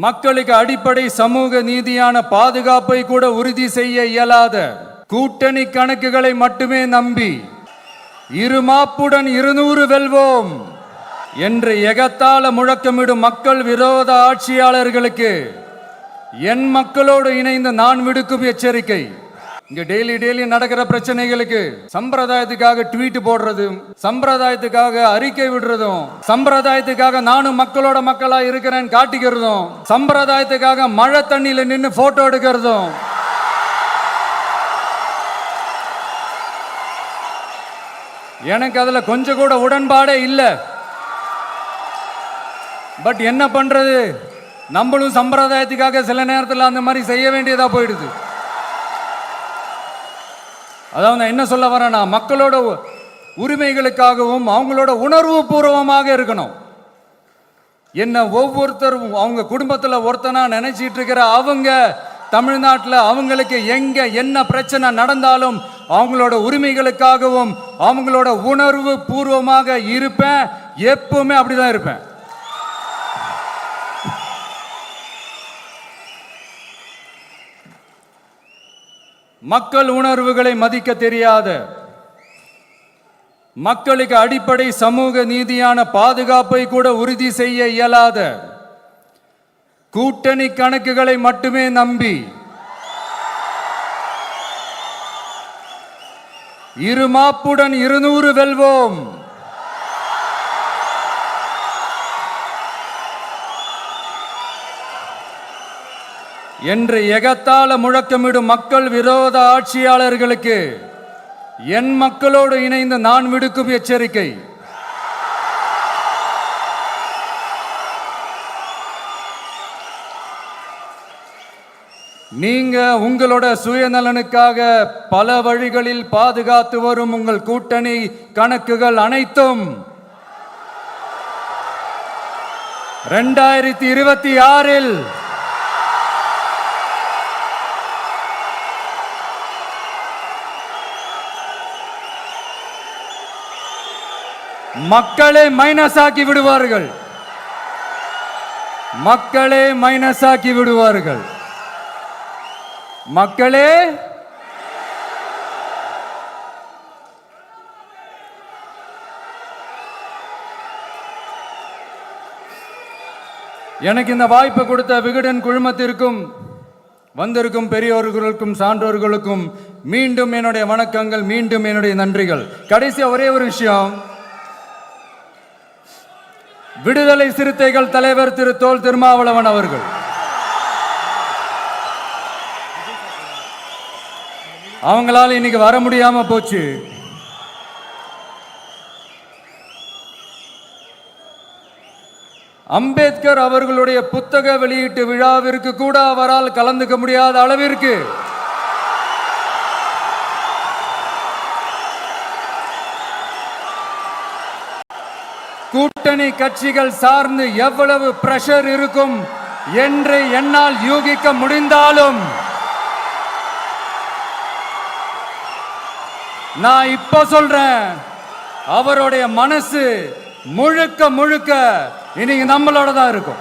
மக்களுக்கு அடிப்படை சமூக நீதியான பாதுகாப்பை கூட உறுதி செய்ய இயலாத கூட்டணி கணக்குகளை மட்டுமே நம்பி இருமாப்புடன் 200 வெல்வோம் என்று எகத்தால முழக்கமிடும் மக்கள் விரோத ஆட்சியாளர்களுக்கு என் மக்களோடு இணைந்து நான் விடுக்கும் எச்சரிக்கை. இங்க டெய்லி நடக்கிற பிரச்சனைகளுக்கு சம்பிரதாயத்துக்காக ட்வீட் போடுறதும், சம்பிரதாயத்துக்காக அறிக்கை விடுறதும், சம்பிரதாயத்துக்காக நானும் மக்களோட மக்களா இருக்கிறேன்னு காட்டிக்கிறதும், சம்பிரதாயத்துக்காக மழை தண்ணியில நின்று போட்டோ எடுக்கிறதும், எனக்கு அதுல கொஞ்சம் கூட உடன்பாடே இல்லை. பட் என்ன பண்றது, நம்மளும் சம்பிரதாயத்துக்காக சில நேரத்தில் அந்த மாதிரி செய்ய வேண்டியதா போயிடுது. அதாவது என்ன சொல்ல வரேன்னா, மக்களோட உரிமைகளுக்காகவும் அவங்களோட உணர்வு பூர்வமாக இருக்கணும். என்ன ஒவ்வொருத்தரும் அவங்க குடும்பத்தில் ஒருத்தனா நினைச்சிட்டு இருக்கிற அவங்க தமிழ்நாட்டில் அவங்களுக்கு எங்க என்ன பிரச்சனை நடந்தாலும் அவங்களோட உரிமைகளுக்காகவும் அவங்களோட உணர்வு பூர்வமாக இருப்பேன். எப்பவுமே அப்படிதான் இருப்பேன். மக்கள் உணர்வுகளை மதிக்க தெரியாத, மக்களுக்கு அடிப்படை சமூக நீதியான பாதுகாப்பை கூட உறுதி செய்ய இயலாத கூட்டணி கணக்குகளை மட்டுமே நம்பி இருமாப்புடன் 200 வெல்வோம் என்று எகத்தால முழக்கமிடும் மக்கள் விரோத ஆட்சியாளர்களுக்கு என் மக்களோடு இணைந்து நான் விடுக்கும் எச்சரிக்கை. நீங்க உங்களோட சுயநலனுக்காக பல வழிகளில் பாதுகாத்து வரும் உங்கள் கூட்டணி கணக்குகள் அனைத்தும் 2026 மக்களே மைனஸ் ஆக்கி விடுவார்கள். மக்களே மைனஸ் ஆக்கி விடுவார்கள். மக்களே எனக்கு இந்த வாய்ப்பு கொடுத்த விகடன் குழுமத்திற்கும் வந்திருக்கும் பெரியோர்களுக்கும் சான்றோர்களுக்கும் மீண்டும் என்னுடைய வணக்கங்கள், மீண்டும் என்னுடைய நன்றிகள். கடைசியா ஒரே ஒரு விஷயம், விடுதலை சிறுத்தைகள் தலைவர் திரு தோல் திருமாவளவன் அவர்கள் அவங்களால இன்னைக்கு வர முடியாம போச்சு. அம்பேத்கர் அவர்களுடைய புத்தக வெளியீட்டு விழாவிற்கு கூட அவரால் கலந்துக்க முடியாத அளவிற்கு கூட்டணி கட்சிகள் சார்ந்து எவ்வளவு பிரஷர் இருக்கும் என்று என்னால் யூகிக்க முடிந்தாலும் நான் இப்ப சொல்றேன், அவருடைய மனசு முழுக்க முழுக்க இன்னைக்கு நம்மளோட தான் இருக்கும்.